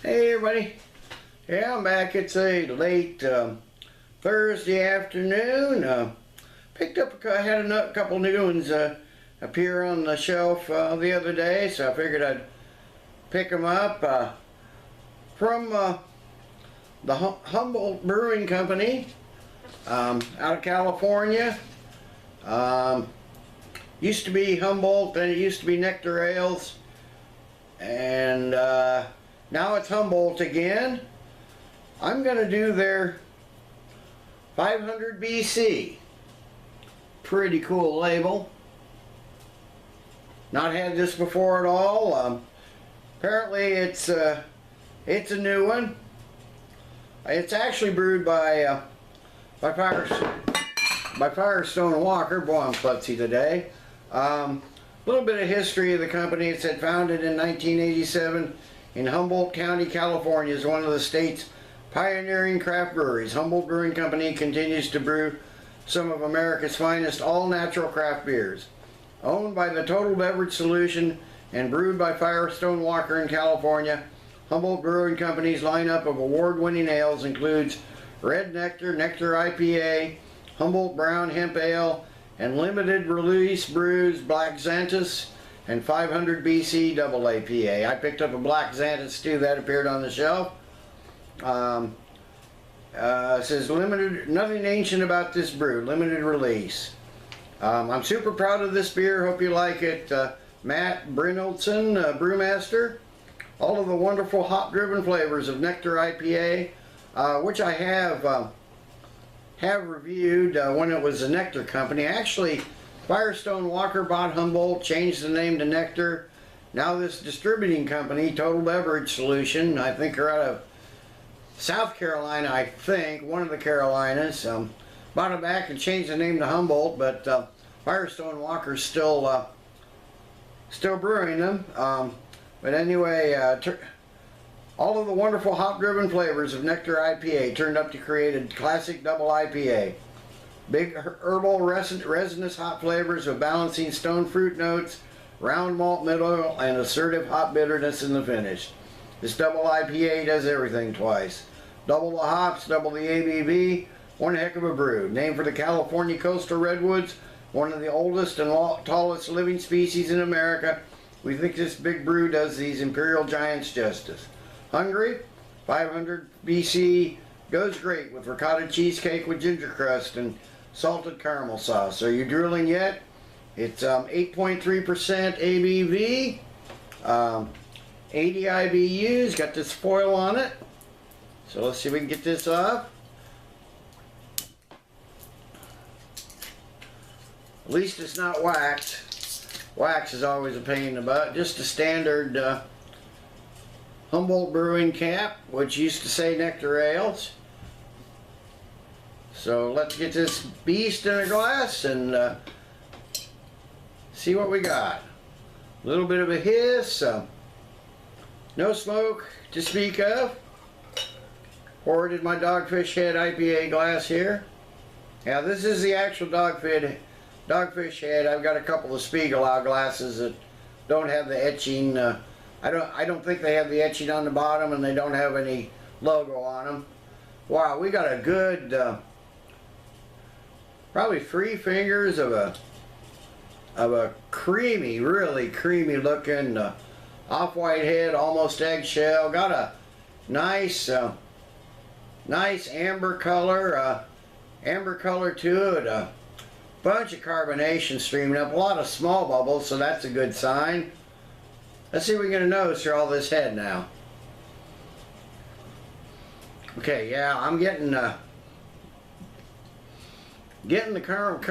Hey everybody, yeah, I'm back. It's a late Thursday afternoon. I had a couple new ones appear on the shelf the other day, so I figured I'd pick them up from the Humboldt Brewing Company out of California. Used to be Humboldt, then it used to be Nectar Ales, and now it's Humboldt again. I'm going to do their 500 BC. Pretty cool label. Not had this before at all. Apparently it's a new one. It's actually brewed by Firestone Walker. Boy, I'm klutzy today. A little bit of history of the company. It said founded in 1987 in Humboldt County, California, is one of the state's pioneering craft breweries. Humboldt Brewing Company continues to brew some of America's finest all-natural craft beers. Owned by the Total Beverage Solution and brewed by Firestone Walker in California, Humboldt Brewing Company's lineup of award-winning ales includes Red Nectar, Nectar IPA, Humboldt Brown Hemp Ale, and limited release brews Black Xanthus and 500 BC Double IPA. I picked up a Black Xanthus too, that appeared on the shelf. It says limited, nothing ancient about this brew, limited release. I'm super proud of this beer, hope you like it. Matt Brynildson, Brewmaster. All of the wonderful hop-driven flavors of Nectar IPA, which I have reviewed when it was a Nectar company. Actually, Firestone Walker bought Humboldt, changed the name to Nectar. Now this distributing company, Total Beverage Solution, I think are out of South Carolina, I think, one of the Carolinas, bought it back and changed the name to Humboldt, but Firestone Walker's still brewing them. But anyway, all of the wonderful hop-driven flavors of Nectar IPA turned up to create a classic double IPA. Big herbal resinous hop flavors with balancing stone fruit notes, round malt middle, and assertive hop bitterness in the finish. This double IPA does everything twice. Double the hops, double the ABV, one heck of a brew. Named for the California coastal redwoods, one of the oldest and tallest living species in America, we think this big brew does these Imperial giants justice. Hungry? 500 BC goes great with ricotta cheesecake with ginger crust and salted caramel sauce. Are you drooling yet? It's 8.3% ABV, 80 IBUs, got this foil on it. So let's see if we can get this off. At least it's not wax. Wax is always a pain in the butt. Just a standard Humboldt Brewing cap, which used to say Nectar Ales. So let's get this beast in a glass and see what we got. A little bit of a hiss, no smoke to speak of. Poured in my Dogfish Head IPA glass here. Now this is the actual Dogfish Head. I've got a couple of Spiegelau glasses that don't have the etching. I don't think they have the etching on the bottom, and they don't have any logo on them. Wow, we got a good, probably 3 fingers of a creamy, really creamy looking off-white head, almost eggshell. Got a nice amber color to it. A bunch of carbonation streaming up, a lot of small bubbles, so that's a good sign. Let's see if we get a nose through all this head now. Okay, yeah, I'm getting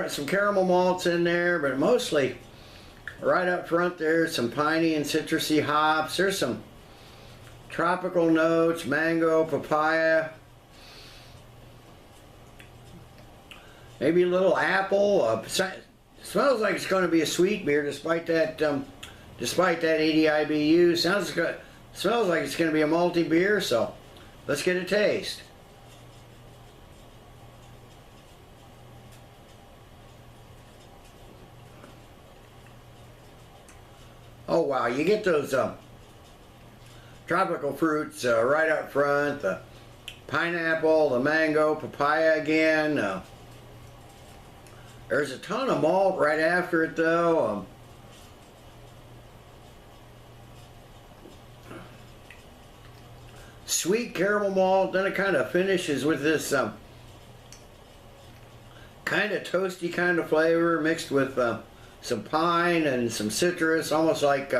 some caramel malts in there, but mostly right up front there's some piney and citrusy hops. There's some tropical notes, mango, papaya, maybe a little apple. Smells like it's going to be a sweet beer despite that 80 IBU. Smells like it's going to be a malty beer, so let's get a taste. Oh wow, you get those tropical fruits right up front. The pineapple, the mango, papaya again. There's a ton of malt right after it though. Sweet caramel malt, then it kind of finishes with this kind of toasty kind of flavor mixed with some pine and some citrus, almost like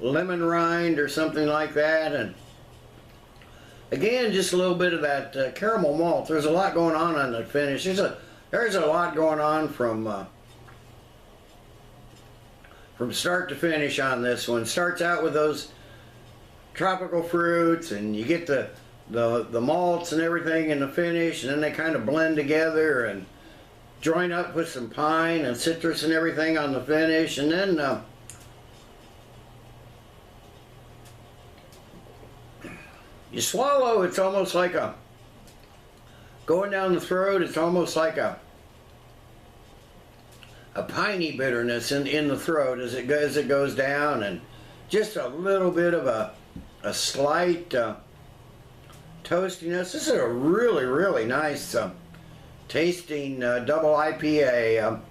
lemon rind or something like that. And again, just a little bit of that caramel malt. There's a lot going on the finish. There's a lot going on from start to finish on this one. Starts out with those tropical fruits, and you get the malts and everything in the finish, and then they kind of blend together and join up with some pine and citrus and everything on the finish. And then you swallow, it's almost like going down the throat, it's almost like a piney bitterness in the throat as it goes down, and just a little bit of a slight toastiness. This is a really, really nice tasting double IPA.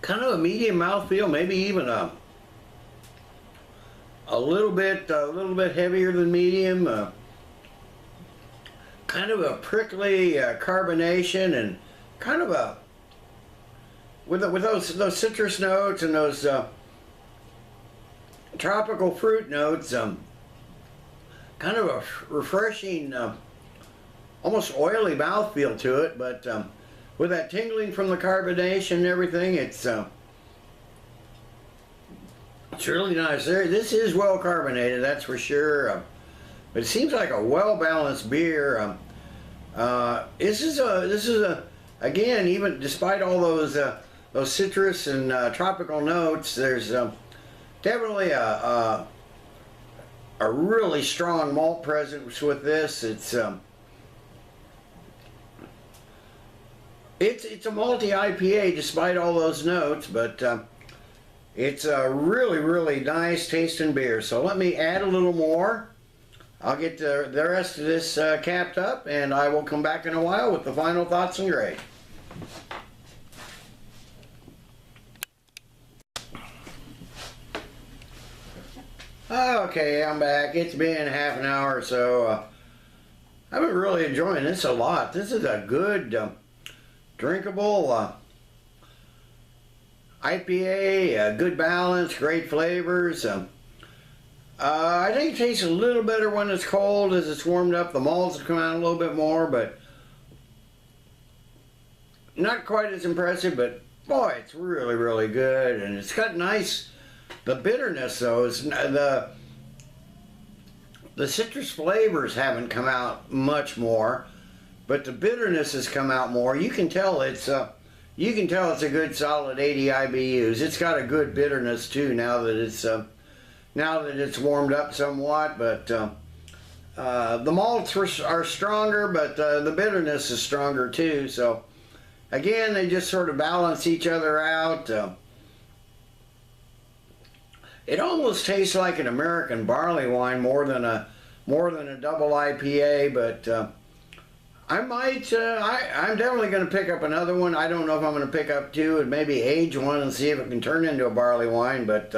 Kind of a medium mouthfeel, maybe even a little bit heavier than medium. Kind of a prickly carbonation, and kind of a with those citrus notes and those tropical fruit notes. Kind of a refreshing, almost oily mouthfeel to it, but with that tingling from the carbonation and everything, it's really nice. This is well carbonated, that's for sure. But it seems like a well balanced beer. This is again, even despite all those citrus and tropical notes, there's definitely a really strong malt presence with this. It's a malty IPA despite all those notes, but it's a really, really nice tasting beer. So let me add a little more. I'll get the rest of this capped up, and I will come back in a while with the final thoughts and grade. Okay, I'm back. It's been half an hour or so. I've been really enjoying this a lot. This is a good, drinkable IPA, good balance, great flavors. I think it tastes a little better when it's cold. As it's warmed up, the malts have come out a little bit more, but not quite as impressive. But boy, it's really, really good, and it's got nice. The bitterness, though, is the citrus flavors haven't come out much more, but the bitterness has come out more. You can tell it's a good solid 80 IBUs. It's got a good bitterness too now that it's warmed up somewhat. But the malts are stronger, but the bitterness is stronger too. So again, they just sort of balance each other out. It almost tastes like an American barley wine more than a double IPA, but I'm definitely going to pick up another one. I don't know if I'm going to pick up two and maybe age one and see if it can turn into a barley wine, but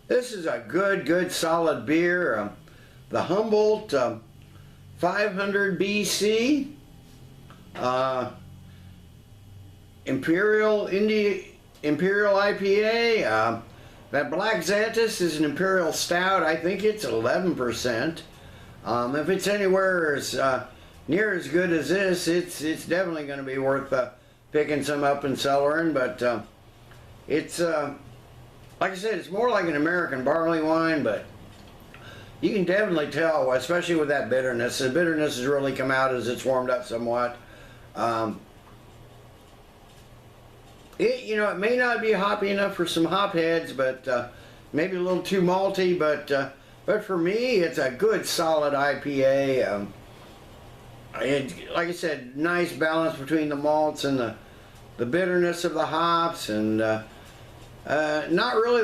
this is a good solid beer. The Humboldt 500 BC Imperial IPA. That Black Xanthus is an Imperial Stout. I think it's 11%. If it's anywhere near as good as this, it's definitely going to be worth picking some up and cellaring. But it's like I said, it's more like an American barley wine, but you can definitely tell, especially with that bitterness. The bitterness has really come out as it's warmed up somewhat. It may not be hoppy enough for some hop heads, but maybe a little too malty. But for me, it's a good solid IPA. Like I said, nice balance between the malts and the bitterness of the hops, and not really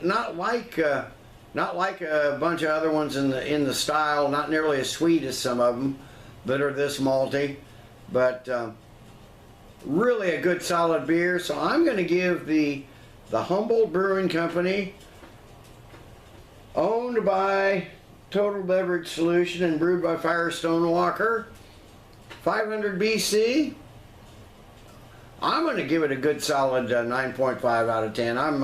not like a bunch of other ones in the style. Not nearly as sweet as some of them that are this malty, but really a good solid beer. So I'm going to give the Humboldt Brewing Company, owned by Total Beverage Solution and brewed by Firestone Walker, 500 BC. I'm going to give it a good solid 9.5 out of 10. I'm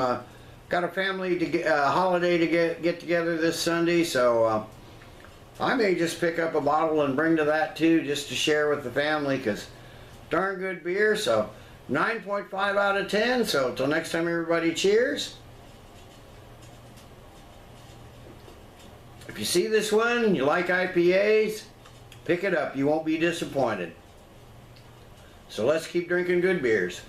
got a family holiday to get together this Sunday, so I may just pick up a bottle and bring to that too, just to share with the family, because darn good beer. So 9.5 out of 10. So till next time, everybody, cheers. If you see this one, you like IPAs, pick it up. You won't be disappointed. So let's keep drinking good beers.